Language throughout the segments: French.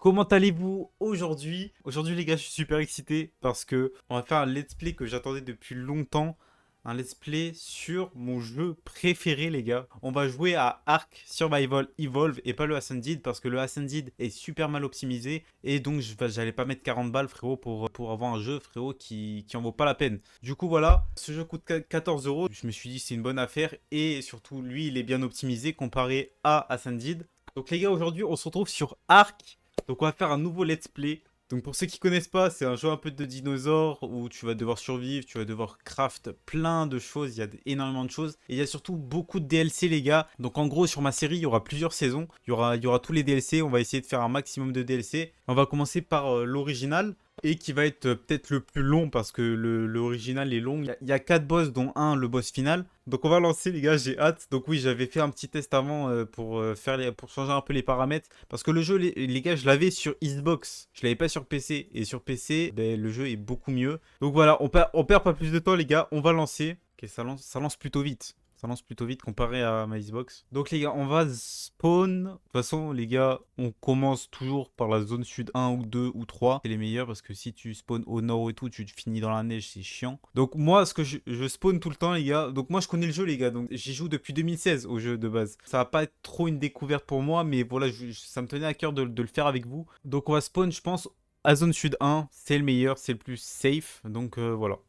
Comment allez-vous aujourd'hui? Aujourd'hui les gars, je suis super excité parce que on va faire un let's play que j'attendais depuis longtemps. Un let's play sur mon jeu préféré les gars. On va jouer à Ark Survival Evolve et pas le Ascended parce que le Ascended est super mal optimisé et donc j'allais pas mettre 40 balles frérot pour avoir un jeu frérot qui en vaut pas la peine. Du coup voilà, ce jeu coûte 14 euros. Je me suis dit c'est une bonne affaire et surtout lui il est bien optimisé comparé à Ascended. Donc les gars, aujourd'hui on se retrouve sur Ark. Donc on va faire un nouveau let's play. Donc pour ceux qui connaissent pas, c'est un jeu un peu de dinosaures où tu vas devoir survivre, tu vas devoir craft plein de choses, il y a énormément de choses. Et il y a surtout beaucoup de DLC les gars. Donc en gros sur ma série, il y aura plusieurs saisons, il y aura tous les DLC, on va essayer de faire un maximum de DLC. On va commencer par l'original et qui va être peut-être le plus long parce que l'original est long. Il y a 4 boss dont un le boss final. Donc on va lancer les gars, j'ai hâte. Donc oui, j'avais fait un petit test avant pour changer un peu les paramètres. Parce que le jeu, les gars, je l'avais sur Xbox. Je l'avais pas sur PC. Et sur PC, ben, le jeu est beaucoup mieux. Donc voilà, on perd pas plus de temps les gars, on va lancer. Ok, ça lance plutôt vite. Ça lance plutôt vite comparé à ma Xbox. Donc les gars, on va spawn. De toute façon, les gars, on commence toujours par la zone sud 1 ou 2 ou 3. C'est les meilleurs parce que si tu spawns au nord et tout, tu finis dans la neige, c'est chiant. Donc moi, ce que je spawn tout le temps, les gars. Donc moi, je connais le jeu, les gars. Donc j'y joue depuis 2016 au jeu de base. Ça va pas être trop une découverte pour moi, mais voilà, ça me tenait à cœur de le faire avec vous. Donc on va spawn, je pense, à zone sud 1. C'est le meilleur, c'est le plus safe. Donc voilà.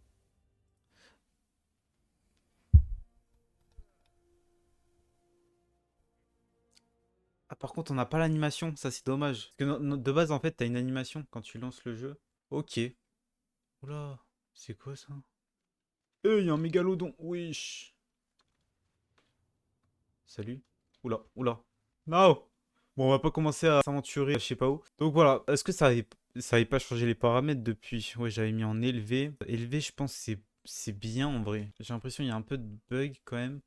Ah, par contre, on n'a pas l'animation, ça c'est dommage. Parce que de base, en fait, t'as une animation quand tu lances le jeu. Ok. Oula, c'est quoi ça? Il y a un mégalodon, wesh. Salut. Oula, oula. Non. Bon, on va pas commencer à s'aventurer, je sais pas où. Donc voilà, est-ce que ça avait pas changé les paramètres depuis? Ouais, j'avais mis en élevé. Élevé, je pense que c'est bien en vrai. J'ai l'impression qu'il y a un peu de bug quand même.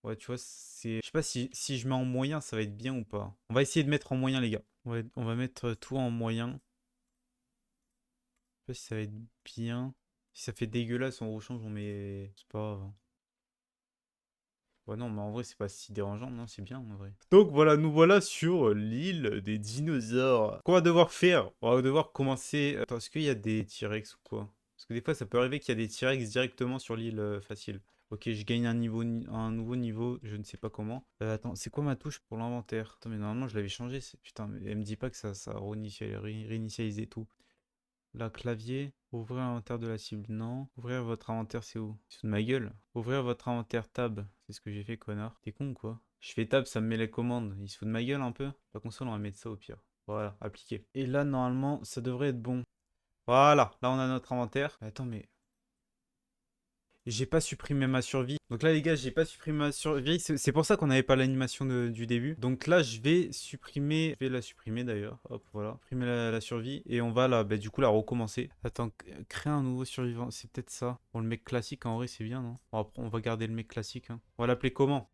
Ouais, tu vois, je sais pas si je mets en moyen, ça va être bien ou pas. On va essayer de mettre en moyen, les gars. On va mettre tout en moyen. Je sais pas si ça va être bien. Si ça fait dégueulasse, on rechange, on met. C'est pas grave, hein. Ouais, non, mais en vrai, c'est pas si dérangeant. Non, c'est bien en vrai. Donc voilà, nous voilà sur l'île des dinosaures. Qu'on va devoir faire? On va devoir commencer. Attends, est-ce qu'il y a des T-Rex ou quoi? Parce que des fois, ça peut arriver qu'il y a des T-Rex directement sur l'île facile. Ok, je gagne un nouveau niveau, je ne sais pas comment. Attends, c'est quoi ma touche pour l'inventaire? Attends, mais normalement, je l'avais changé. Putain, mais elle me dit pas que ça a réinitialisé tout. Là, clavier. Ouvrir l'inventaire de la cible. Non. Ouvrir votre inventaire, c'est où? C'est de ma gueule. Ouvrir votre inventaire tab. C'est ce que j'ai fait, connard. T'es con ou quoi? Je fais tab, ça me met les commandes. Il se fout de ma gueule un peu? La console, on va mettre ça au pire. Voilà, appliqué. Et là, normalement, ça devrait être bon. Voilà, là, on a notre inventaire. Attends, mais j'ai pas supprimé ma survie. Donc là, les gars, j'ai pas supprimé ma survie. C'est pour ça qu'on n'avait pas l'animation du début. Donc là, je vais supprimer. Je vais la supprimer d'ailleurs. Hop, voilà. Supprimer la survie. Et on va là, bah, du coup, la recommencer. Attends, créer un nouveau survivant. C'est peut-être ça. Bon, le mec classique, en vrai, c'est bien, non? Bon, après, on va garder le mec classique, hein. On va l'appeler comment?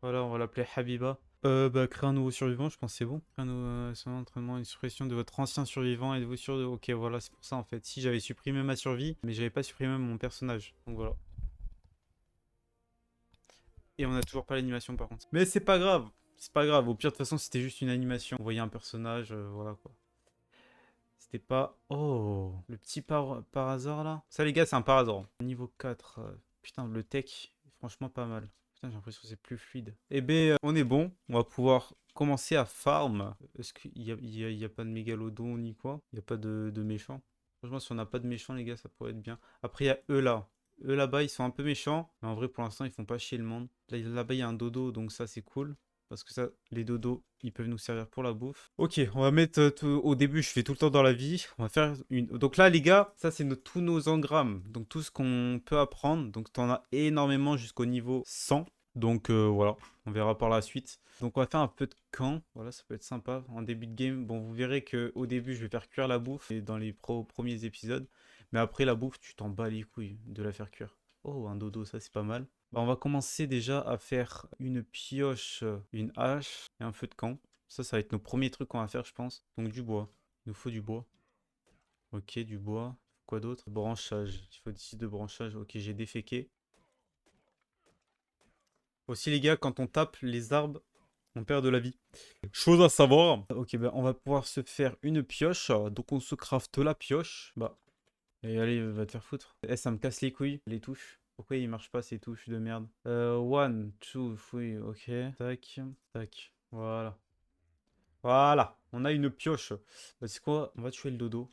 Voilà, on va l'appeler Habiba. Bah, créer un nouveau survivant, je pense que c'est bon. Créer un nouveau entraînement, une suppression de votre ancien survivant et de vos Ok, voilà, c'est pour ça en fait. Si j'avais supprimé ma survie, mais j'avais pas supprimé mon personnage. Donc voilà. Et on a toujours pas l'animation par contre. Mais c'est pas grave. C'est pas grave. Au pire, de toute façon, c'était juste une animation. On voyait un personnage, voilà quoi. C'était pas. Oh, le petit par hasard là. Ça, les gars, c'est un par hasard. Niveau 4. Putain, le tech, franchement, pas mal. Putain, j'ai l'impression que c'est plus fluide. Eh ben, on est bon. On va pouvoir commencer à farm. Est-ce qu'il y a pas de mégalodon ni quoi? Il n'y a pas de méchants? Franchement, si on n'a pas de méchants, les gars, ça pourrait être bien. Après, il y a eux là. Eux là-bas, ils sont un peu méchants. Mais en vrai, pour l'instant, ils font pas chier le monde. Là-bas, il y a un dodo, donc ça, c'est cool. Parce que ça, les dodos, ils peuvent nous servir pour la bouffe. Ok, on va mettre au début, je fais tout le temps dans la vie. On va faire une. Donc là, les gars, ça, c'est tous nos engrammes. Donc tout ce qu'on peut apprendre. Donc t'en as énormément jusqu'au niveau 100. Donc voilà, on verra par la suite. Donc on va faire un peu de camp. Voilà, ça peut être sympa en début de game. Bon, vous verrez qu'au début, je vais faire cuire la bouffe et dans les premiers épisodes. Mais après, la bouffe, tu t'en bats les couilles de la faire cuire. Oh, un dodo, ça, c'est pas mal. Bah, on va commencer déjà à faire une pioche, une hache et un feu de camp. Ça va être nos premiers trucs qu'on va faire, je pense. Donc du bois. Il nous faut du bois. Ok, du bois. Quoi d'autre? Branchage. Il faut d'ici de branchage. Ok, j'ai déféqué. Aussi les gars, quand on tape les arbres, on perd de la vie. Chose à savoir. Ok, ben on va pouvoir se faire une pioche. Donc on se crafte la pioche. Bah, et allez, va te faire foutre. Eh, ça me casse les couilles, les touches. Pourquoi il marche pas ces touches de merde? One, two, three, ok. Tac, tac. Voilà. Voilà, on a une pioche. Bah, c'est quoi? On va tuer le dodo.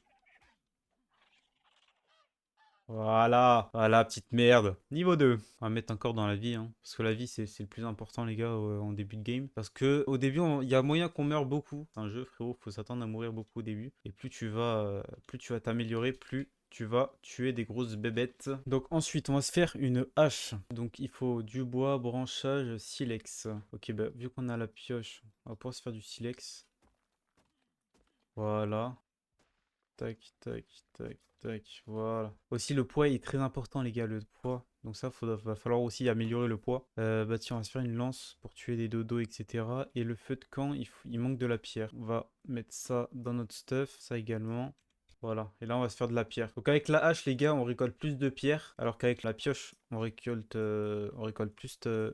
Voilà, voilà, petite merde. Niveau 2. On va mettre encore dans la vie, hein. Parce que la vie, c'est le plus important, les gars, en début de game. Parce que au début, il y a moyen qu'on meure beaucoup. C'est un jeu, frérot, faut s'attendre à mourir beaucoup au début. Et plus tu vas t'améliorer, plus tu vas tuer des grosses bébêtes. Donc ensuite, on va se faire une hache. Donc il faut du bois, branchage, silex. Ok, bah vu qu'on a la pioche, on va pouvoir se faire du silex. Voilà. Tac, tac, tac, tac, voilà. Aussi, le poids est très important, les gars, le poids. Donc ça, va falloir aussi améliorer le poids. Bah tiens, on va se faire une lance pour tuer des dodos, etc. Et le feu de camp, il manque de la pierre. On va mettre ça dans notre stuff, ça également. Voilà, et là on va se faire de la pierre. Donc avec la hache, les gars, on récolte plus de pierre, alors qu'avec la pioche, on récolte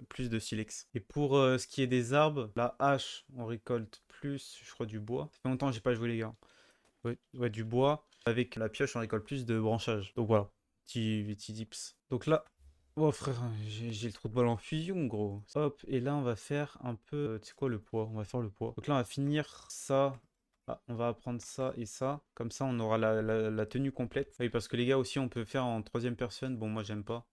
plus de silex. Et pour ce qui est des arbres, la hache, on récolte plus, je crois, du bois. Ça fait longtemps que j'ai pas joué, les gars. Ouais, ouais, du bois. Avec la pioche, on récolte plus de branchages. Donc voilà, petit tips. Donc là, oh frère, j'ai le trou de balle en fusion, gros. Hop, et là, on va faire un peu. Tu sais quoi, le poids? On va faire le poids. Donc là, on va finir ça. Ah, on va apprendre ça et ça. Comme ça, on aura la tenue complète. Oui, parce que les gars, aussi, on peut faire en troisième personne. Bon, moi, j'aime pas.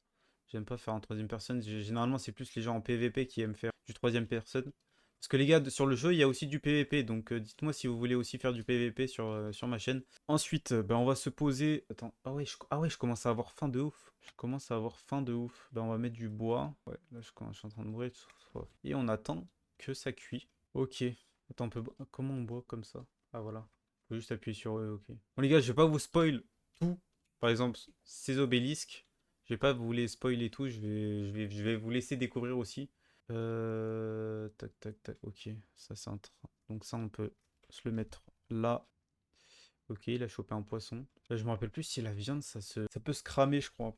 J'aime pas faire en troisième personne. Généralement, c'est plus les gens en PVP qui aiment faire du troisième personne. Parce que les gars, sur le jeu, il y a aussi du PVP. Donc dites-moi si vous voulez aussi faire du PVP sur ma chaîne. Ensuite, ben, on va se poser. Attends, ah ouais, je commence à avoir faim de ouf. Je commence à avoir faim de ouf. Ben, on va mettre du bois. Ouais, là, je suis en train de mourir de soif. Et on attend que ça cuit. Ok. Attends, comment on boit comme ça? Ah voilà. Faut juste appuyer sur E, ok. Bon les gars, je vais pas vous spoil tout. Par exemple, ces obélisques. Je vais pas vous les spoiler tout. Je vais vous laisser découvrir aussi. Tac, tac, tac. Ok, ça c'est un train. Donc ça, on peut se le mettre là. Ok, il a chopé un poisson. Là, je me rappelle plus si la viande, ça peut se cramer, je crois.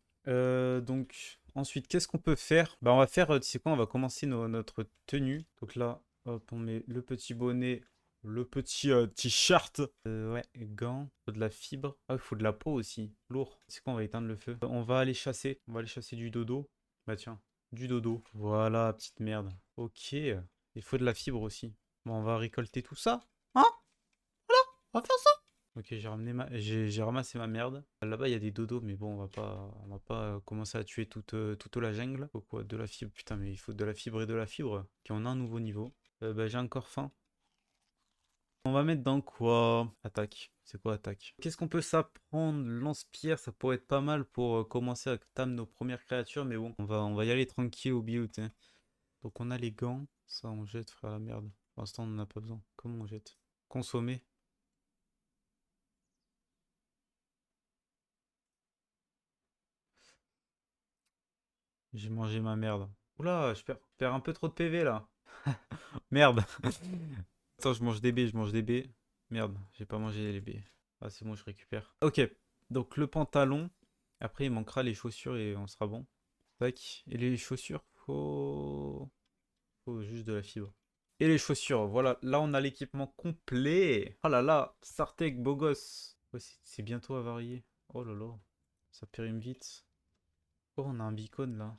Donc, ensuite, qu'est-ce qu'on peut faire? Bah, on va faire, tu sais quoi, on va commencer notre tenue. Donc là, hop, on met le petit bonnet, le petit t-shirt. Ouais, gants, faut de la fibre. Ah, il faut de la peau aussi. Lourd. C'est quoi, on va éteindre le feu. On va aller chasser. On va aller chasser du dodo. Bah tiens, du dodo. Voilà, petite merde. Ok. Il faut de la fibre aussi. Bon, on va récolter tout ça. Hein? On va faire ça. Ok, j'ai ramassé ma merde. Là-bas, il y a des dodos, mais bon, on va pas commencer à tuer toute la jungle. Faut quoi? De la fibre. Putain, mais il faut de la fibre et de la fibre. Ok, on a un nouveau niveau. Bah, j'ai encore faim. On va mettre dans quoi? Attaque. C'est quoi attaque? Qu'est-ce qu'on peut s'apprendre? Lance-pierre, ça pourrait être pas mal pour commencer à tam nos premières créatures, mais bon, on va y aller tranquille au bio, tu sais. Donc on a les gants. Ça, on jette, frère, la merde. Pour l'instant, on n'en a pas besoin. Comment on jette? Consommer. J'ai mangé ma merde. Oula, je perds un peu trop de PV là. Merde. Attends, je mange des baies, je mange des baies. Merde, j'ai pas mangé les baies. Ah, c'est bon, je récupère. Ok, donc le pantalon. Après, il manquera les chaussures et on sera bon. Tac. Et les chaussures, faut juste de la fibre. Et les chaussures, voilà. Là, on a l'équipement complet. Oh là là, Sartek, beau gosse. Ouais, c'est bientôt avarié. Oh là là, ça périme vite. Oh, on a un beacon là.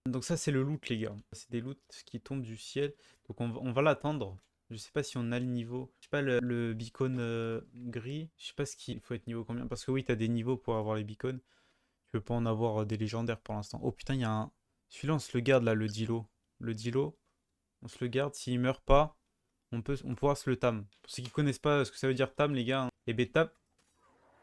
Donc ça c'est le loot les gars. C'est des loots qui tombent du ciel. Donc on va l'attendre. Je sais pas si on a le niveau. Je sais pas le beacon gris. Je sais pas ce qu'il faut être niveau combien. Parce que oui t'as des niveaux pour avoir les beacons. Tu peux pas en avoir des légendaires pour l'instant. Oh putain il y a un... Celui-là on se le garde là le Dilo. Le Dilo. On se le garde. S'il meurt pas, on pourra se le tam. Pour ceux qui connaissent pas ce que ça veut dire tam les gars. Et ben tam...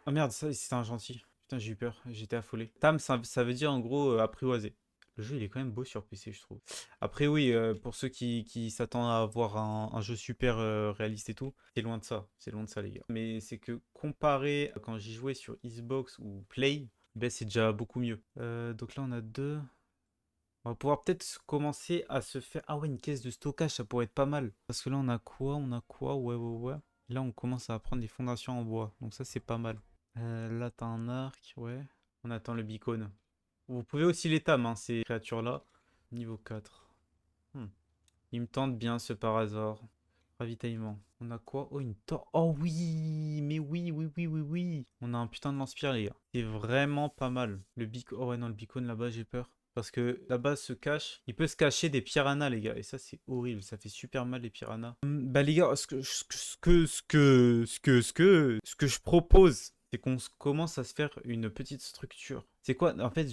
Oh merde ça c'était un gentil. Putain j'ai eu peur. J'étais affolé. Tam ça veut dire en gros apprivoiser. Le jeu il est quand même beau sur PC je trouve. Après oui, pour ceux qui s'attendent à avoir un jeu super réaliste et tout, c'est loin de ça. C'est loin de ça les gars. Mais c'est que comparé à quand j'y jouais sur Xbox ou Play, ben c'est déjà beaucoup mieux. Donc là on a deux. On va pouvoir peut-être commencer à se faire... Ah ouais, une caisse de stockage, ça pourrait être pas mal. Parce que là on a quoi? On a quoi? Ouais, ouais, ouais. Là on commence à prendre des fondations en bois. Donc ça c'est pas mal. Là t'as un arc, ouais. On attend le beacon. Vous pouvez aussi les tam, hein, ces créatures-là. Niveau 4. Hmm. Il me tente bien ce par hasard. Ravitaillement. On a quoi? Oh, une torche. Oh oui! Mais oui, oui, oui, oui, oui! On a un putain de lance-pierre, les gars. C'est vraiment pas mal. Le beacon. Oh ouais, non, le beacon là-bas, j'ai peur. Parce que là-bas se cache. Il peut se cacher des piranhas, les gars. Et ça, c'est horrible. Ça fait super mal, les piranhas. Bah, les gars, ce que je propose, c'est qu'on commence à se faire une petite structure. C'est quoi? En fait,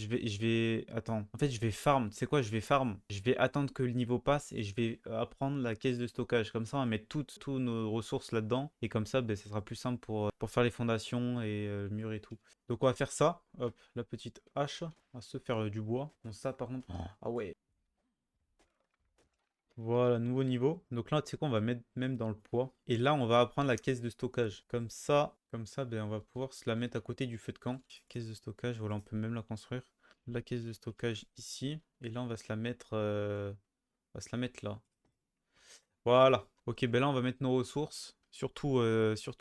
attends. En fait, je vais farm. C'est quoi? Je vais farm. Je vais attendre que le niveau passe et je vais apprendre la caisse de stockage. Comme ça, on va mettre toutes nos ressources là-dedans. Et comme ça, ben, ça sera plus simple pour faire les fondations et le mur et tout. Donc, on va faire ça. Hop, la petite hache. On va se faire du bois. Bon, ça, par contre. Ah ouais. Voilà, nouveau niveau. Donc là, tu sais quoi, on va mettre même dans le poids. Et là, on va apprendre la caisse de stockage. Comme ça, ben, on va pouvoir se la mettre à côté du feu de camp. Caisse de stockage, voilà, on peut même la construire. La caisse de stockage ici. Et là, on va se la mettre là. Voilà. Ok, ben là, on va mettre nos ressources. Surtout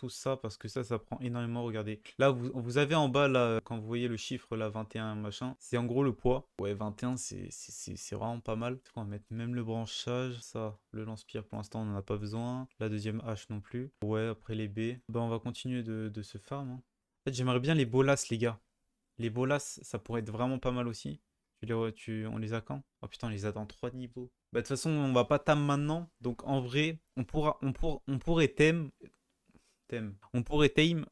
ça, parce que ça prend énormément. Regardez. Là, vous avez en bas, là, quand vous voyez le chiffre, là, 21, machin, c'est en gros le poids. Ouais, 21, c'est vraiment pas mal. On va mettre même le branchage. Ça, le lance-pierre, pour l'instant, on n'en a pas besoin. La deuxième hache non plus. Ouais, après les B. Ben, on va continuer de se farm, hein. En fait, j'aimerais bien les bolas, les gars. Les bolas, ça pourrait être vraiment pas mal aussi. On les a quand? Oh putain, on les a dans 3 niveaux. Bah, de toute façon, on va pas tam maintenant. Donc en vrai, on pourrait On pourrait tame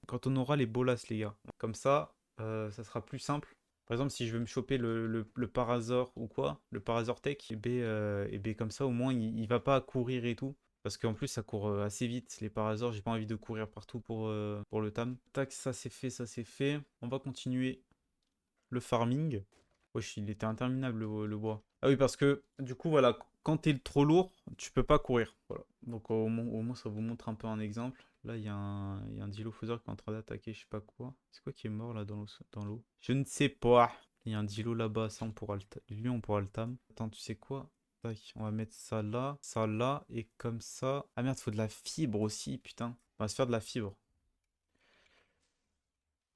quand on aura les bolas, les gars. Comme ça sera plus simple. Par exemple, si je veux me choper le Parazor ou quoi, le Parazor Tech, et ben comme ça, au moins, il va pas courir et tout. Parce qu'en plus, ça court assez vite. Les Parazors, j'ai pas envie de courir partout pour le tam. Tac, ça c'est fait, ça c'est fait. On va continuer le farming. Wesh, il était interminable le bois. Ah oui, parce que du coup, voilà, quand t'es trop lourd, tu peux pas courir. Voilà. Donc au moins, ça vous montre un peu un exemple. Là, il y a un dilophosaure qui est en train d'attaquer, je sais pas quoi. C'est quoi qui est mort là dans l'eau? Je ne sais pas. Il y a un dilo là-bas, ça on pourra lui on pourra le tam. Attends, tu sais quoi? Tac, on va mettre ça là, et comme ça. Ah merde, faut de la fibre aussi, putain. On va se faire de la fibre.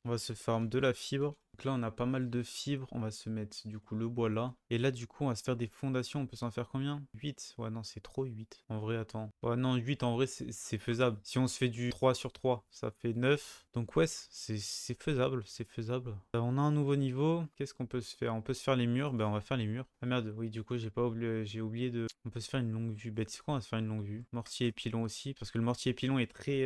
On va se farm de la fibre. Donc là, on a pas mal de fibres. On va se mettre du coup le bois là. Et là, du coup, on va se faire des fondations. On peut s'en faire combien? 8. Ouais, non, c'est trop 8. En vrai, attends. Ouais, non, 8 en vrai, c'est faisable. Si on se fait du 3 sur 3, ça fait 9. Donc ouais, c'est faisable. C'est faisable. On a un nouveau niveau. Qu'est-ce qu'on peut se faire? On peut se faire les murs. Ben, on va faire les murs. Ah merde, oui, du coup, j'ai oublié de... On peut se faire une longue vue. Ben, tu sais quoi, on va se faire une longue vue. Mortier et pilon aussi. Parce que le mortier et pilon est très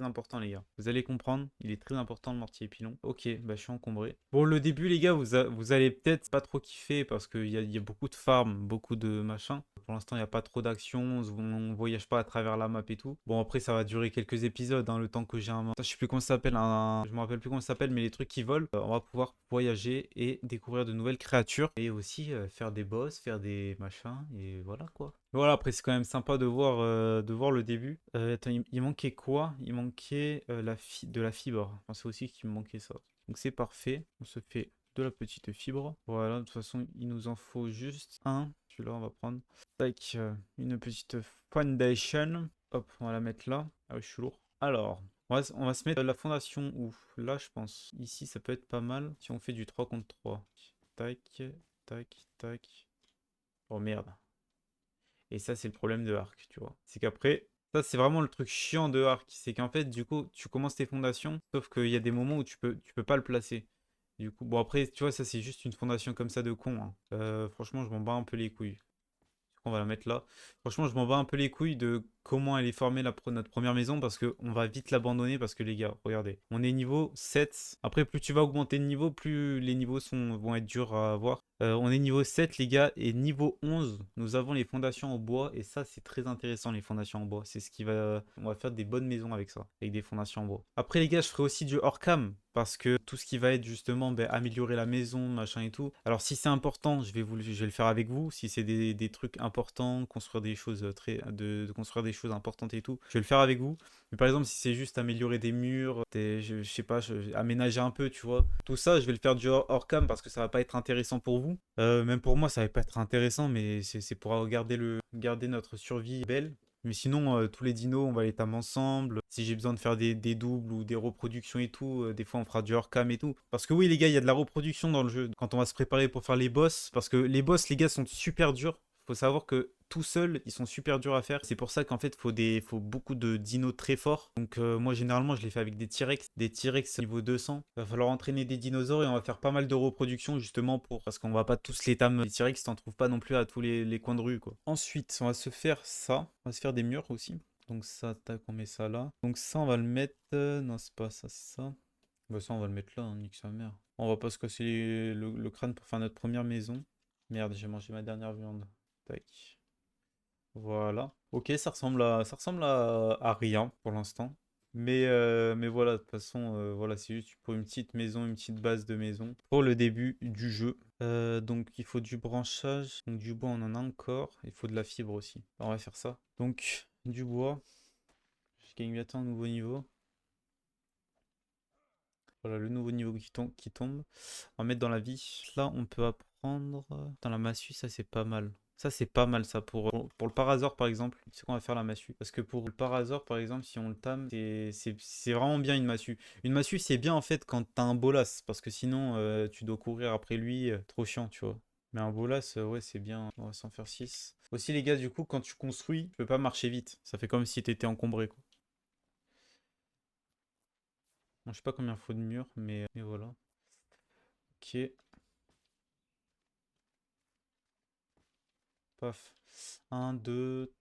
important, les gars. Vous allez comprendre. Il est très important, le mortier et pilon. Ok, bah je suis encombré. Bon, le début, les gars, vous allez peut-être pas trop kiffer parce qu'il y a beaucoup de farms, beaucoup de machins. Pour l'instant, il n'y a pas trop d'action, on voyage pas à travers la map et tout. Bon, après, ça va durer quelques épisodes, hein, le temps que j'ai un... Je sais plus comment ça s'appelle, je me rappelle plus comment ça s'appelle, mais les trucs qui volent, on va pouvoir voyager et découvrir de nouvelles créatures. Et aussi faire des boss, faire des machins, et voilà quoi. Voilà, après, c'est quand même sympa de voir le début. Attends, il manquait quoi? Il manquait de la fibre. Enfin, c'est aussi qu'il me manquait ça. Donc c'est parfait. On se fait de la petite fibre. Voilà, de toute façon, il nous en faut juste un. Celui-là, on va prendre. Tac, une petite foundation. Hop, on va la mettre là. Ah oui, je suis lourd. Alors, on va se mettre la fondation où? Là, je pense. Ici, ça peut être pas mal si on fait du 3 contre 3. Tac, tac, tac. Oh merde. Et ça, c'est le problème de Arc, tu vois. C'est qu'après, ça, c'est vraiment le truc chiant de Arc. C'est qu'en fait, du coup, tu commences tes fondations, sauf qu'il y a des moments où tu peux pas le placer. Du coup, bon, après, tu vois, ça, c'est juste une fondation comme ça de con, hein. Franchement, je m'en bats un peu les couilles. On va la mettre là. Franchement, je m'en bats un peu les couilles de comment elle est formée notre première maison parce qu'on va vite l'abandonner parce que les gars, regardez, on est niveau 7. Après, plus tu vas augmenter de niveau, plus les niveaux vont être durs à avoir. On est niveau 7 les gars et niveau 11, nous avons les fondations en bois et ça c'est très intéressant les fondations en bois. C'est ce qui va... On va faire des bonnes maisons avec ça, avec des fondations en bois. Après les gars, je ferai aussi du hors cam parce que tout ce qui va être justement ben, améliorer la maison, machin et tout. Alors si c'est important, je vais le faire avec vous. Si c'est des trucs importants, construire des choses de construire des choses importantes et tout, je vais le faire avec vous. Mais par exemple, si c'est juste améliorer des murs, je sais pas, aménager un peu, tu vois. Tout ça, je vais le faire du hors cam parce que ça va pas être intéressant pour vous. Même pour moi, ça va pas être intéressant, mais c'est pour garder notre survie belle. Mais sinon, tous les dinos, on va les tamer ensemble. Si j'ai besoin de faire des doubles ou des reproductions et tout, des fois on fera du hors-cam et tout. Parce que oui, les gars, il y a de la reproduction dans le jeu. Quand on va se préparer pour faire les boss, parce que les boss, les gars, sont super durs. Faut savoir que tout seul, ils sont super durs à faire. C'est pour ça qu'en fait, faut beaucoup de dinos très forts. Donc moi, généralement, je les fais avec des T-Rex. Des T-Rex niveau 200. Il va falloir entraîner des dinosaures et on va faire pas mal de reproductions justement pour... Parce qu'on va pas tous les tam. Les T-Rex, t'en trouves pas non plus à tous les coins de rue, quoi. Ensuite, on va se faire ça. On va se faire des murs aussi. Donc ça, tac, on met ça là. Donc ça, on va le mettre... non, c'est pas ça, c'est ça. Bah ça, on va le mettre là, hein, nique sa mère. On va pas se casser le crâne pour faire notre première maison. Merde, j'ai mangé ma dernière viande. Tac. Voilà. Ok, ça ressemble à rien pour l'instant. Mais voilà, de toute façon, voilà, c'est juste pour une petite maison, une petite base de maison pour le début du jeu. Donc il faut du branchage, donc du bois on en a encore, il faut de la fibre aussi. Alors, on va faire ça. Donc du bois, je gagne bientôt un nouveau niveau. Voilà le nouveau niveau qui tombe. On va mettre dans la vie. Là on peut apprendre dans la massue, ça c'est pas mal. Ça, c'est pas mal, ça. Pour le Parazor, par exemple, c'est qu'on va faire la massue. Parce que pour le Parazor, par exemple, si on le tame, c'est vraiment bien une massue. Une massue, c'est bien, en fait, quand t'as un bolas. Parce que sinon, tu dois courir après lui. Trop chiant, tu vois. Mais un bolas, ouais, c'est bien. On va s'en faire 6. Aussi, les gars, du coup, quand tu construis, tu peux pas marcher vite. Ça fait comme si t'étais encombré, quoi. Bon, je sais pas combien il faut de murs, mais voilà. Ok. Paf. Un, 2.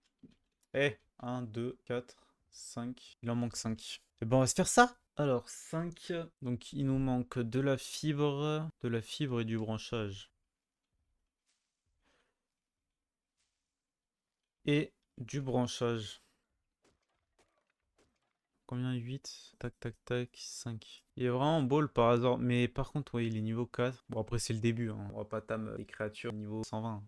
Un, 2, 4, 5. Il en manque 5. Et bon, on va se faire ça. Alors, 5. Donc, il nous manque de la fibre et du branchage. Et du branchage. Combien? 8. Tac, tac, tac. 5. Il est vraiment beau le par hasard. Mais par contre, ouais, il est niveau 4. Bon, après, c'est le début, hein. On va pas tam les créatures niveau 120.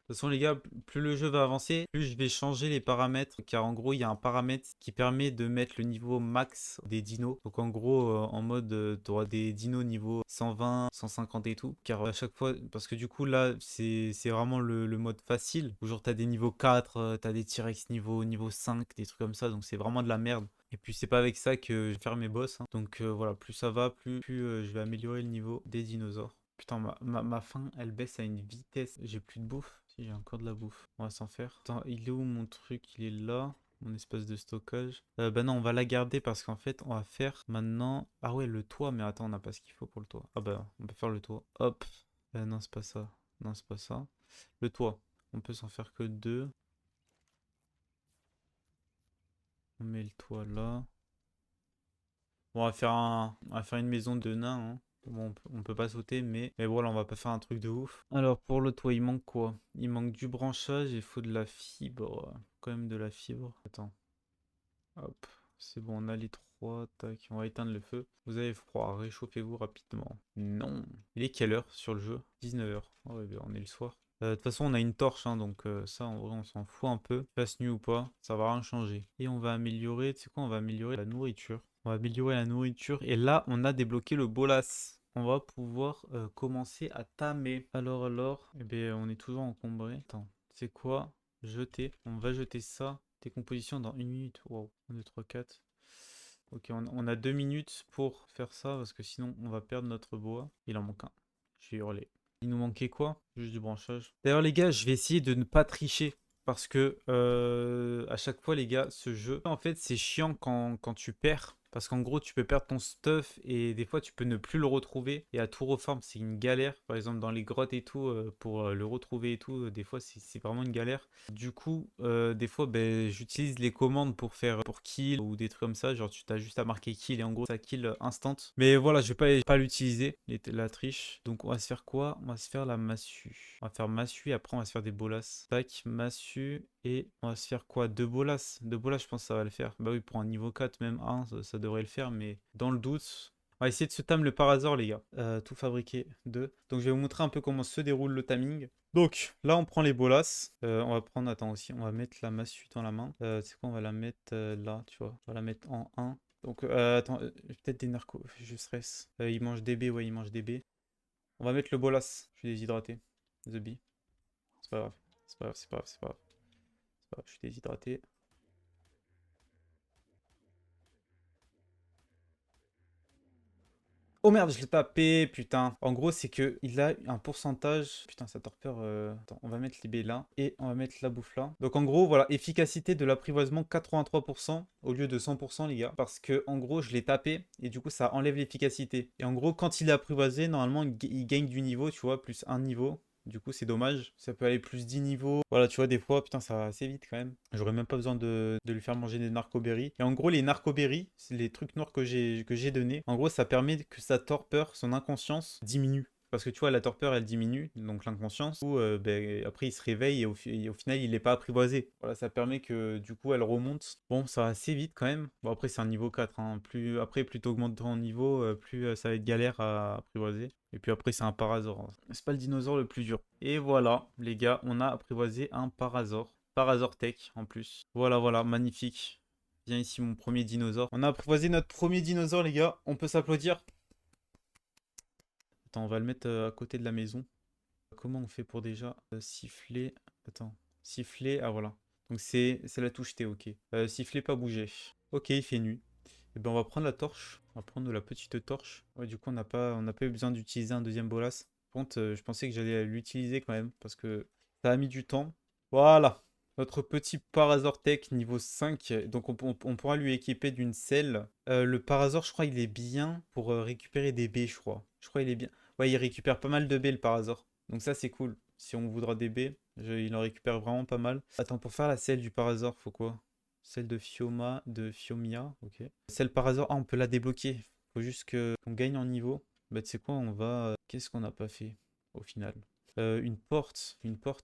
De toute façon, les gars, plus le jeu va avancer, plus je vais changer les paramètres. Car en gros, il y a un paramètre qui permet de mettre le niveau max des dinos. Donc en gros, en mode, tu auras des dinos niveau 120, 150 et tout. Car à chaque fois, parce que du coup, là, c'est vraiment le mode facile. Où genre, tu as des niveaux 4, tu as des T-Rex niveau 5, des trucs comme ça. Donc c'est vraiment de la merde. Et puis c'est pas avec ça que je vais faire mes boss, hein. Donc voilà, plus ça va, plus je vais améliorer le niveau des dinosaures. Putain, ma faim, elle baisse à une vitesse. J'ai plus de bouffe. Si, j'ai encore de la bouffe. On va s'en faire. Attends, il est où mon truc? Il est là. Mon espace de stockage. Bah non, on va la garder parce qu'en fait, on va faire maintenant... Ah ouais, le toit. Mais attends, on n'a pas ce qu'il faut pour le toit. Ah bah, on peut faire le toit. Hop. Non, c'est pas ça. Non, c'est pas ça. Le toit. On peut s'en faire que deux. On met le toit là. Bon, on va faire une maison de nains, hein. Bon, on peut pas sauter, mais voilà, on va pas faire un truc de ouf. Alors, pour le toit, il manque quoi? Il manque du branchage, il faut de la fibre. Quand même de la fibre. Attends, hop, c'est bon, on a les trois. Tac, on va éteindre le feu. Vous avez froid, réchauffez-vous rapidement. Non. Il est quelle heure sur le jeu? 19h. Oh, ouais, on est le soir. De toute façon, on a une torche, hein, donc ça, en vrai, on s'en fout un peu. Fasse nuit ou pas, ça va rien changer. Et on va améliorer, tu sais quoi, on va améliorer la nourriture. On va améliorer la nourriture. Et là, on a débloqué le bolas. On va pouvoir commencer à tamer. Alors, eh bien, on est toujours encombré. Attends, c'est quoi? Jeter. On va jeter ça. Décomposition dans 1 minute. Wow. 1, 2, 3, 4. Ok, on a 2 minutes pour faire ça parce que sinon on va perdre notre bois. Il en manque un. Je vais hurler. Il nous manquait quoi? Juste du branchage. D'ailleurs les gars, je vais essayer de ne pas tricher. Parce que à chaque fois les gars, ce jeu, en fait c'est chiant quand tu perds. Parce qu'en gros tu peux perdre ton stuff et des fois tu peux ne plus le retrouver. Et à tout reform c'est une galère. Par exemple dans les grottes et tout, pour le retrouver et tout, des fois c'est vraiment une galère. Du coup, des fois ben, j'utilise les commandes pour kill ou des trucs comme ça. Genre tu t'as juste à marquer kill et en gros ça kill instant. Mais voilà, je vais pas l'utiliser, la triche. Donc on va se faire quoi? On va se faire la massue. On va faire massue et après on va se faire des bolas. Tac, massue et on va se faire quoi? Deux bolas. Deux bolas, je pense que ça va le faire. Bah oui, pour un niveau 4, même 1, ça devrait le faire. Mais dans le doute, on va essayer de se tam le Parazor, les gars. Tout fabriquer. 2. Donc je vais vous montrer un peu comment se déroule le timing. Donc là, on prend les bolas. On va prendre, attends aussi, on va mettre la massue dans la main. C'est quoi? On va la mettre là, tu vois. On va la mettre en 1. Donc, attends, peut-être des narcos, je stresse. Il mange DB, ouais, il mange DB. On va mettre le bolas. Je suis déshydraté. The bee. C'est pas grave. C'est pas grave, c'est pas grave, c'est pas grave. C'est pas grave, je suis déshydraté. Oh merde, je l'ai tapé, putain. En gros, c'est que il a un pourcentage. Putain, ça torpeur. Attends, on va mettre les baies là. Et on va mettre la bouffe là. Donc en gros, voilà, efficacité de l'apprivoisement 83% au lieu de 100%, les gars. Parce que en gros, je l'ai tapé et du coup, ça enlève l'efficacité. Et en gros, quand il est apprivoisé, normalement, il gagne du niveau, tu vois, plus un niveau. Du coup, c'est dommage. Ça peut aller plus 10 niveaux. Voilà, tu vois, des fois, putain, ça va assez vite quand même. J'aurais même pas besoin de lui faire manger des narcoberries. Et en gros, les narcoberries, c'est les trucs noirs que j'ai donnés. En gros, ça permet que sa torpeur, son inconscience, diminue. Parce que tu vois, la torpeur, elle diminue, donc l'inconscience. Ou ben, après, il se réveille et au final, il n'est pas apprivoisé. Voilà, ça permet que du coup, elle remonte. Bon, ça va assez vite quand même. Bon, après, c'est un niveau 4, hein. Après, plus t'augmentes ton niveau, plus ça va être galère à apprivoiser. Et puis après, c'est un parasaure, hein. C'est pas le dinosaure le plus dur. Et voilà, les gars, on a apprivoisé un parasaure. Parasaure Tech en plus. Voilà, voilà, magnifique. Viens ici, mon premier dinosaure. On a apprivoisé notre premier dinosaure, les gars. On peut s'applaudir. Attends, on va le mettre à côté de la maison. Comment on fait pour déjà siffler? Attends, siffler. Ah voilà. Donc c'est la touche T, ok. Siffler, pas bouger. Ok, il fait nuit. Et ben on va prendre la torche. On va prendre la petite torche. Ouais, du coup, on n'a pas eu besoin d'utiliser un deuxième bolas. Par contre, je pensais que j'allais l'utiliser quand même parce que ça a mis du temps. Voilà. Notre petit Parasaur Tech niveau 5. Donc on pourra lui équiper d'une selle. Le Parasaur, je crois, il est bien pour récupérer des baies, je crois. Je crois il est bien. Ouais, il récupère pas mal de baies, le Parasaur. Donc ça, c'est cool. Si on voudra des baies, il en récupère vraiment pas mal. Attends, pour faire la selle du Parasaur, faut quoi? Celle de Fiomia, ok. Celle Parasaur, ah, on peut la débloquer. Faut juste qu'on gagne en niveau. Bah, tu sais quoi, on va. Qu'est-ce qu'on n'a pas fait au final? Une porte,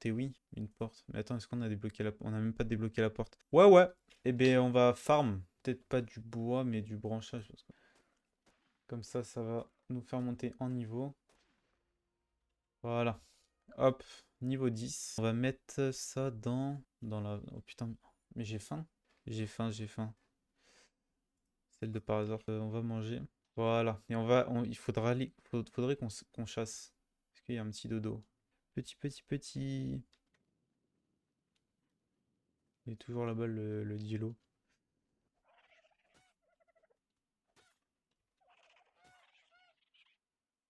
et oui, une porte. Mais attends, est-ce qu'on a débloqué la porte? On n'a même pas débloqué la porte. Ouais, ouais. Eh bien, on va farm. Peut-être pas du bois, mais du branchage. Comme ça va nous faire monter en niveau. Voilà. Hop, niveau 10. On va mettre ça dans la... Oh putain, mais j'ai faim. J'ai faim, j'ai faim. Celle de par hasard. On va manger. Voilà. Et il faudrait qu'on chasse. Est-ce qu'il y a un petit dodo? Petit. Il est toujours là-bas le dielo.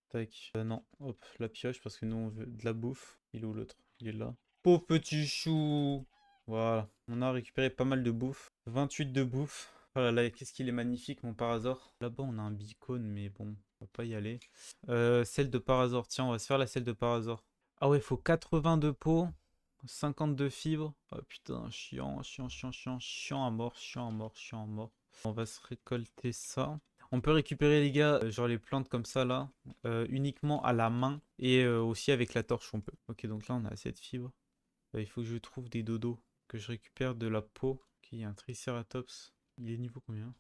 Tac. Non, hop, la pioche parce que nous on veut de la bouffe. Il est où l'autre? Il est là. Pauvre petit chou. Voilà. On a récupéré pas mal de bouffe. 28 de bouffe. Oh là là, qu'est-ce qu'il est magnifique, mon Parasaur. Là-bas, on a un beacon, mais bon, on va pas y aller. Celle de Parasaur. Tiens, on va se faire la selle de Parasaur. Ah ouais, il faut 80 de peau, 50 de fibres. Oh putain, chiant à mort, chiant à mort, chiant à mort. On va se récolter ça. On peut récupérer, les gars, genre les plantes comme ça, là, uniquement à la main et aussi avec la torche, on peut. Ok, donc là, on a assez de fibres. Il faut que je trouve des dodos, que je récupère de la peau. Ok, il y a un Triceratops. Il est niveau combien?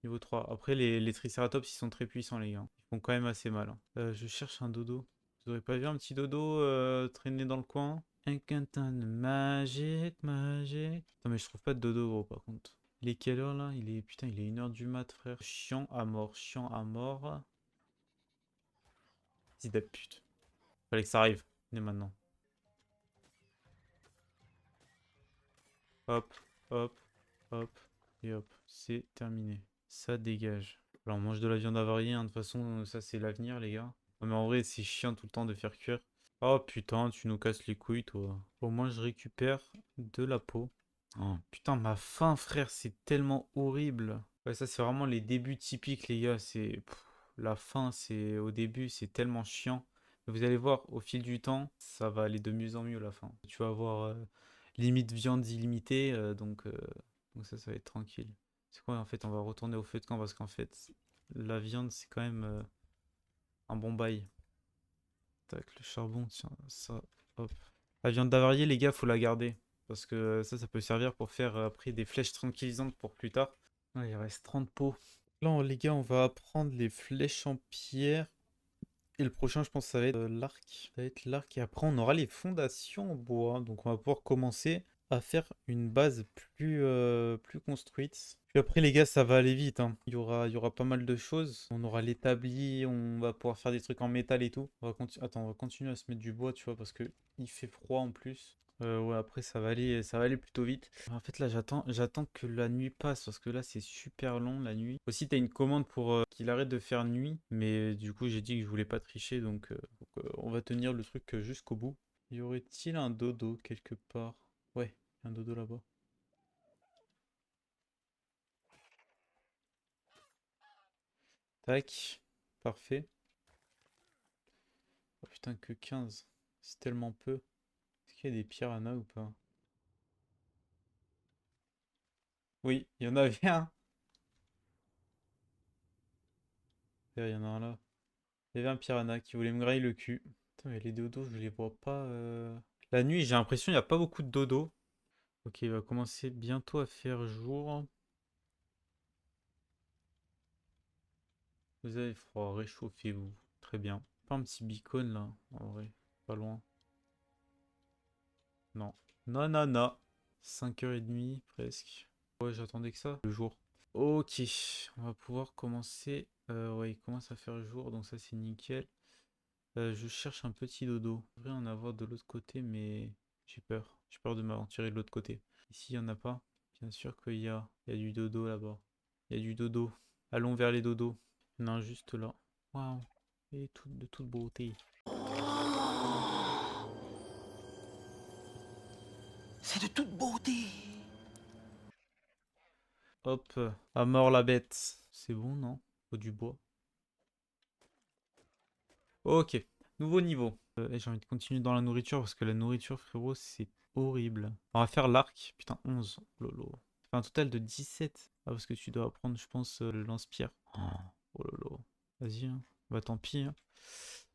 Niveau 3. Après, les Triceratops, ils sont très puissants, les gars. Ils font quand même assez mal, hein. Je cherche un dodo. Vous aurez pas vu un petit dodo traîner dans le coin? Un quintin magique, magique. Non, mais je trouve pas de dodo, gros, par contre. Il est quelle heure, là? Putain, il est 1h du mat, frère. Chiant à mort, chiant à mort. Fils de pute. Fallait que ça arrive. Venez maintenant. Hop, hop, hop, et hop. C'est terminé. Ça dégage. Alors, on mange de la viande avariée, hein. De toute façon, ça, c'est l'avenir, les gars. Non, mais en vrai, c'est chiant tout le temps de faire cuire. Oh putain, tu nous casses les couilles, toi. Au moins, je récupère de la peau. Oh, putain, ma faim, frère, c'est tellement horrible. Ouais, ça, c'est vraiment les débuts typiques, les gars. La faim, c'est au début, c'est tellement chiant. Mais vous allez voir, au fil du temps, ça va aller de mieux en mieux, la fin. Tu vas avoir limite viande illimitée, donc ça va être tranquille. C'est quoi, en fait, on va retourner au feu de camp parce qu'en fait, la viande, c'est quand même un bon bail. Tac, le charbon, tiens, ça, hop. La viande d'avarié, les gars, faut la garder. Parce que ça peut servir pour faire après des flèches tranquillisantes pour plus tard. Ouais, il reste 30 pots. Là, les gars, on va apprendre les flèches en pierre. Et le prochain, je pense, ça va être l'arc. Ça va être l'arc. Et après, on aura les fondations en bois. Donc, on va pouvoir commencer à faire une base plus construite. Puis après, les gars, ça va aller vite, hein. Il y aura pas mal de choses. On aura l'établi, on va pouvoir faire des trucs en métal et tout. Attends, on va continuer à se mettre du bois, tu vois, parce que il fait froid en plus. Ouais, après ça va aller plutôt vite. En fait là j'attends que la nuit passe parce que là c'est super long la nuit. Aussi t'as une commande pour qu'il arrête de faire nuit, mais du coup j'ai dit que je voulais pas tricher donc, on va tenir le truc jusqu'au bout. Y aurait-il un dodo quelque part? Ouais, y a un dodo là-bas. Tac, parfait. Oh putain que 15, c'est tellement peu. Est-ce qu'il y a des piranhas ou pas? Oui, il y en avait un. Il y en a un là. Il y avait un piranha qui voulait me grailler le cul. Putain, mais les dodos, je les vois pas. La nuit, j'ai l'impression qu'il n'y a pas beaucoup de dodos. Ok, il va commencer bientôt à faire jour. Vous avez froid, réchauffez-vous. Très bien. Pas un petit beacon là, en vrai. Pas loin. Non. Non, non, non. 5h30 presque. Ouais, j'attendais que ça. Le jour. Ok, on va pouvoir commencer. Ouais, il commence à faire jour, donc ça c'est nickel. Je cherche un petit dodo. Je devrais en avoir de l'autre côté, mais j'ai peur. J'ai peur de m'aventurer de l'autre côté. Ici, il n'y en a pas. Bien sûr qu'il y a. Il y a du dodo là-bas. Il y a du dodo. Allons vers les dodos. Il y en a un juste là. Waouh. Et de toute beauté. C'est de toute beauté. Hop. À mort la bête. C'est bon, non? Faut du bois. Ok. Nouveau niveau. Et j'ai envie de continuer dans la nourriture parce que la nourriture, frérot, c'est horrible. On va faire l'arc. Putain, 11. Lolo. Ça fait un total de 17. Ah, parce que tu dois apprendre, je pense, le lance-pierre. Oh lolo. Vas-y, hein. Bah tant pis, hein.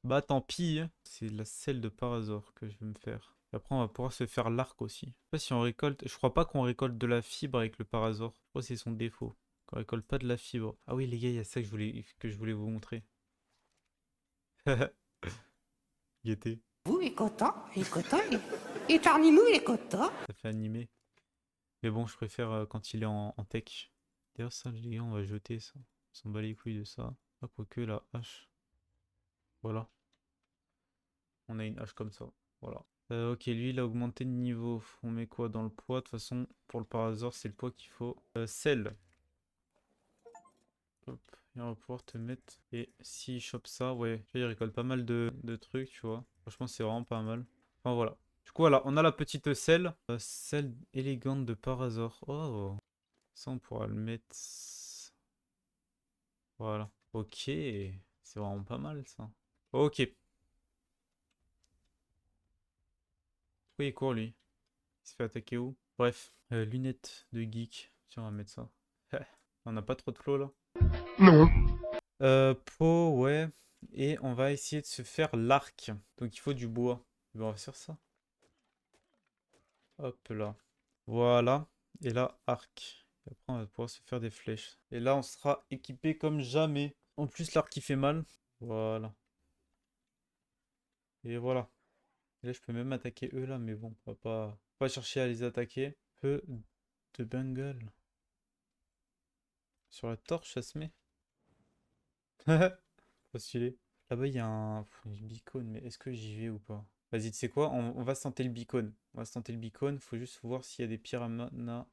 Bah tant pis, hein. C'est la selle de Parazor que je vais me faire. Et après, on va pouvoir se faire l'arc aussi. Je sais pas si on récolte. Je crois pas qu'on récolte de la fibre avec le Parazor. Je crois que c'est son défaut. Qu'on récolte pas de la fibre. Ah oui, les gars, il y a ça que je voulais vous montrer. Gaieté. Vous est content, et parmi nous, il est content. Ça fait animer. Mais bon, je préfère quand il est en tech. D'ailleurs, ça, les gars, on va jeter ça. On s'en bat les couilles de ça. Ah, quoique la hache. Voilà. On a une hache comme ça. Voilà. Ok, lui, il a augmenté de niveau. On met quoi dans le poids? De toute façon, pour le Parazor, c'est le poids qu'il faut. Sel. Hop. Et on va pouvoir te mettre. Et s'il chope ça, ouais. Il récolte pas mal de trucs, tu vois. Franchement, c'est vraiment pas mal. Enfin, voilà. Du coup, voilà, on a la petite selle. Selle élégante de Parazor. Oh. Ça, on pourra le mettre. Voilà. Ok. C'est vraiment pas mal, ça. Ok. Oui, il court, lui. Il se fait attaquer où? Bref. Lunettes de geek. Tiens, on va mettre ça. On n'a pas trop de flow, là. Non. Peau, ouais. Et on va essayer de se faire l'arc. Donc, il faut du bois. Bon, on va faire ça. Hop là. Voilà. Et là, arc. Et après, on va pouvoir se faire des flèches. Et là, on sera équipé comme jamais. En plus, l'arc, il fait mal. Voilà. Et voilà. Et là, je peux même attaquer eux là, mais bon, on va pas chercher à les attaquer. Peu de Bengal. Sur la torche, ça se met. Pas stylé. Là-bas, il y a une beacon, mais est-ce que j'y vais ou pas? Vas-y, tu sais quoi? On va se tenter le beacon. On va se tenter le beacon. Faut juste voir s'il y a des piranhas.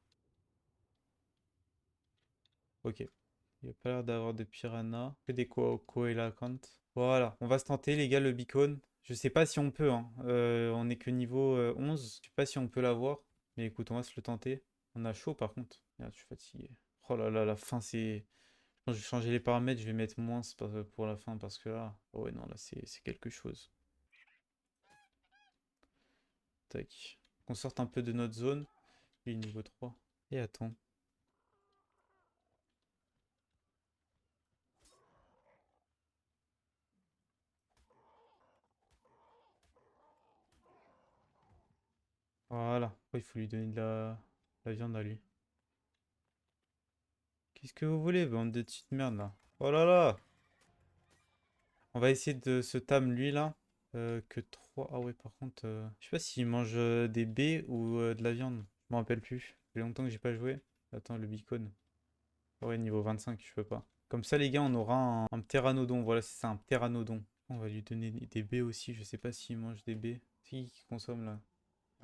Ok. Il n'y a pas l'air d'avoir de piranhas. Que des coelacantes. Voilà. On va se tenter, les gars, le beacon. Je sais pas si on peut, hein. On est que niveau 11. Je sais pas si on peut l'avoir. Mais écoute, on va se le tenter. On a chaud, par contre. Merde, je suis fatigué. Oh là là, la fin, c'est... Quand je vais changer les paramètres, je vais mettre moins pour la fin parce que là... Oh ouais, non, là, c'est quelque chose. Tac. Qu'on sorte un peu de notre zone. Lui, niveau 3. Et attends. Voilà. Oh, il faut lui donner de la viande à lui. Qu'est-ce que vous voulez, bande de petites merdes, là? Oh là là! On va essayer de se tam lui, là. Que 3. Ah ouais, par contre... Je sais pas s'il mange des baies ou de la viande. Je m'en rappelle plus. Ça fait longtemps que j'ai pas joué. Attends, le beacon. Ouais, niveau 25, je peux pas. Comme ça, les gars, on aura un pteranodon. Voilà, c'est ça, un pteranodon. On va lui donner des baies aussi. Je sais pas s'il mange des baies. Si, il consomme là.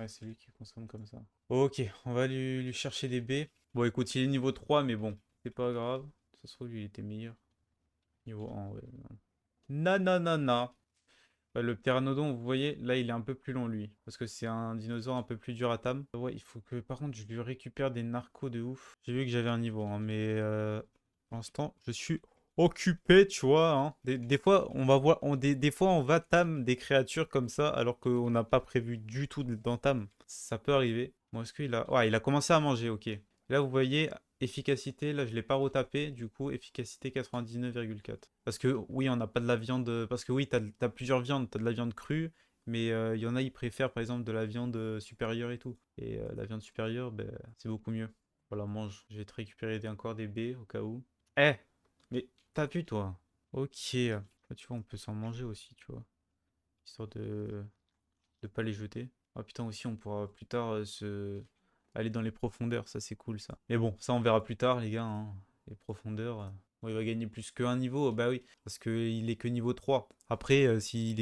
Ouais, c'est lui qui consomme comme ça. Ok, on va lui chercher des baies. Bon, écoute, il est niveau 3, mais bon, c'est pas grave. Ça se trouve, lui, il était meilleur. Niveau 1, ouais. Non, non, non, non. Bah, le pteranodon, vous voyez, là, il est un peu plus long, lui. Parce que c'est un dinosaure un peu plus dur à tam. Ouais, il faut que, par contre, je lui récupère des narcos de ouf. J'ai vu que j'avais un niveau, hein, mais pour l'instant, je suis occupé, tu vois. Hein. Des fois, on va voir, des fois, on va tam des créatures comme ça, alors qu'on n'a pas prévu du tout d'en tam. Ça peut arriver. Bon, est-ce qu'il a... Ouais, il a commencé à manger, ok. Là, vous voyez, efficacité, là, je ne l'ai pas retapé. Du coup, efficacité 99,4. Parce que oui, on n'a pas de la viande. Parce que oui, t'as plusieurs viandes. T'as de la viande crue. Mais il y en a, ils préfèrent par exemple de la viande supérieure et tout. Et la viande supérieure, ben, c'est beaucoup mieux. Voilà, mange. Je vais te récupérer encore des baies au cas où. Eh! Mais t'as vu, toi? Ok. Là, tu vois, on peut s'en manger aussi, tu vois. Histoire de pas les jeter. Ah putain, aussi, on pourra plus tard aller dans les profondeurs. Ça, c'est cool, ça. Mais bon, ça, on verra plus tard, les gars. Hein. Les profondeurs. Bon, il va gagner plus qu'un niveau. Bah oui, parce qu'il est que niveau 3. Après, s'il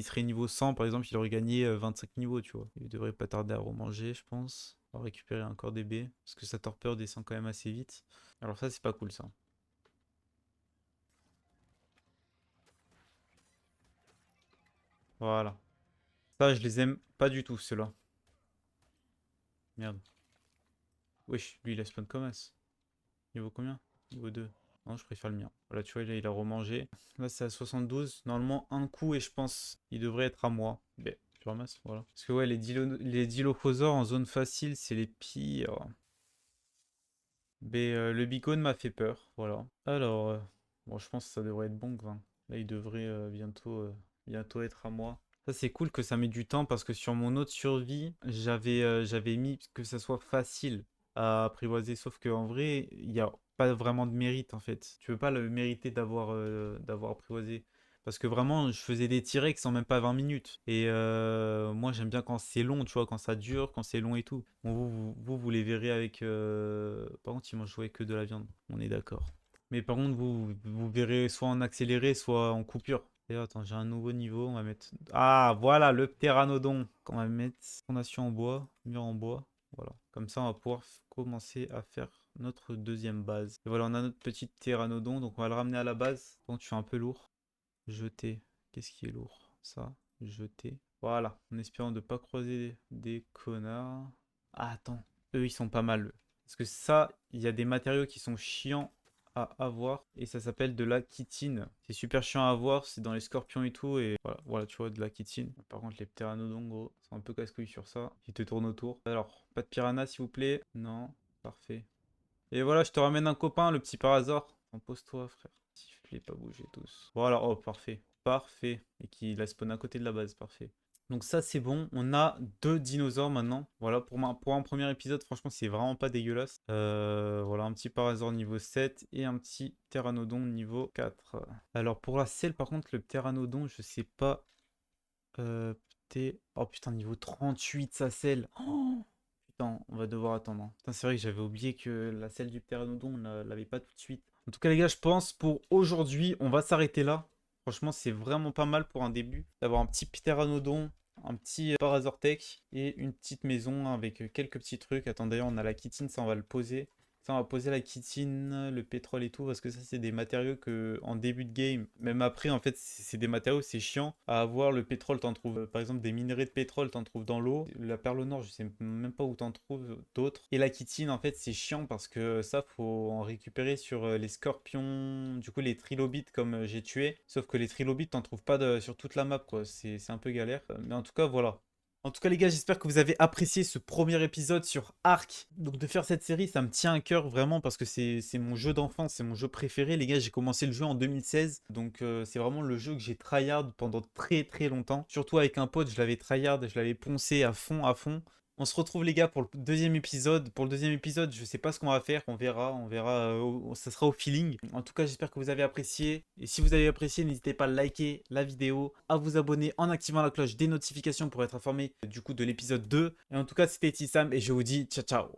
serait niveau 100, par exemple, il aurait gagné 25 niveaux, tu vois. Il devrait pas tarder à remanger, je pense. On va récupérer encore des baies. Parce que sa torpeur descend quand même assez vite. Alors ça, c'est pas cool, ça. Voilà. Ça, je les aime pas du tout, ceux-là. Merde. Wesh, lui, il a spawn comme as. Niveau combien? Niveau 2. Non, je préfère le mien. Voilà, tu vois, là, il a remangé. Là, c'est à 72. Normalement, un coup, et je pense il devrait être à moi. Mais je ramasse, voilà. Parce que ouais, les dilophosaures en zone facile, c'est les pires. Mais le beacon m'a fait peur, voilà. Alors, bon, je pense que ça devrait être bon, Gvin. Là, il devrait bientôt être à moi. Ça, c'est cool que ça met du temps parce que sur mon autre survie, j'avais mis que ça soit facile à apprivoiser. Sauf qu'en vrai, il n'y a pas vraiment de mérite en fait. Tu peux pas le mériter d'avoir apprivoisé. Parce que vraiment, je faisais des T-Rex en même pas 20 minutes. Et moi, j'aime bien quand c'est long, tu vois, quand ça dure, quand c'est long et tout. Bon, vous les verrez avec... Par contre, ils mangent ouais, que de la viande. On est d'accord. Mais par contre, vous verrez soit en accéléré, soit en coupure. Et attends, j'ai un nouveau niveau. On va mettre. Ah, voilà, le pteranodon. On va mettre fondation en bois, mur en bois. Voilà. Comme ça, on va pouvoir commencer à faire notre deuxième base. Et voilà, on a notre petit pteranodon. Donc, on va le ramener à la base. Donc, tu fais un peu lourd. Jeter. Qu'est-ce qui est lourd? Ça. Jeter. Voilà. En espérant de ne pas croiser des connards. Ah, attends. Eux, ils sont pas mal. Eux. Parce que ça, il y a des matériaux qui sont chiants à avoir et ça s'appelle de la chitine. C'est super chiant à avoir, c'est dans les scorpions et tout et voilà, tu vois, de la chitine. Par contre, les pteranodons, gros, sont un peu casse-couilles sur ça. Ils te tournent autour. Alors, pas de piranha, s'il vous plaît. Non, parfait. Et voilà, je te ramène un copain, le petit Parazor. Impose-toi, frère. Sifflez, pas bouger tous. Voilà, oh, parfait. Parfait. Et qu'il a spawn à côté de la base, parfait. Donc ça c'est bon, on a deux dinosaures maintenant. Voilà, pour un premier épisode, franchement c'est vraiment pas dégueulasse. Voilà, un petit Parasaur niveau 7 et un petit Pteranodon niveau 4. Alors pour la selle par contre, le Pteranodon, je sais pas... Oh putain, niveau 38 sa selle. Oh putain, on va devoir attendre. Hein. Putain, c'est vrai que j'avais oublié que la selle du Pteranodon, on l'avait pas tout de suite. En tout cas les gars, je pense pour aujourd'hui, on va s'arrêter là. Franchement, c'est vraiment pas mal pour un début d'avoir un petit Pteranodon, un petit Parasaurtech et une petite maison avec quelques petits trucs. Attends, d'ailleurs, on a la chitine, ça on va le poser. Ça, on va poser la chitine, le pétrole et tout, parce que ça, c'est des matériaux que, en début de game, même après, en fait, c'est des matériaux, c'est chiant à avoir. Le pétrole, t'en trouves, par exemple, des minerais de pétrole, t'en trouves dans l'eau. La perle au nord, je sais même pas où t'en trouves d'autres. Et la chitine, en fait, c'est chiant parce que ça, faut en récupérer sur les scorpions, du coup, les trilobites, comme j'ai tué. Sauf que les trilobites, t'en trouves pas sur toute la map, quoi. C'est un peu galère. Mais en tout cas, voilà. En tout cas les gars, j'espère que vous avez apprécié ce premier épisode sur Ark. Donc de faire cette série, ça me tient à cœur vraiment parce que c'est mon jeu d'enfance, c'est mon jeu préféré. Les gars, j'ai commencé le jeu en 2016. Donc c'est vraiment le jeu que j'ai tryhard pendant très très longtemps. Surtout avec un pote, je l'avais tryhard, je l'avais poncé à fond à fond. On se retrouve les gars pour le deuxième épisode. Pour le deuxième épisode, je sais pas ce qu'on va faire, on verra, ça sera au feeling. En tout cas, j'espère que vous avez apprécié. Et si vous avez apprécié, n'hésitez pas à liker la vidéo, à vous abonner en activant la cloche des notifications pour être informé du coup de l'épisode 2. Et en tout cas, c'était Tissam et je vous dis ciao ciao.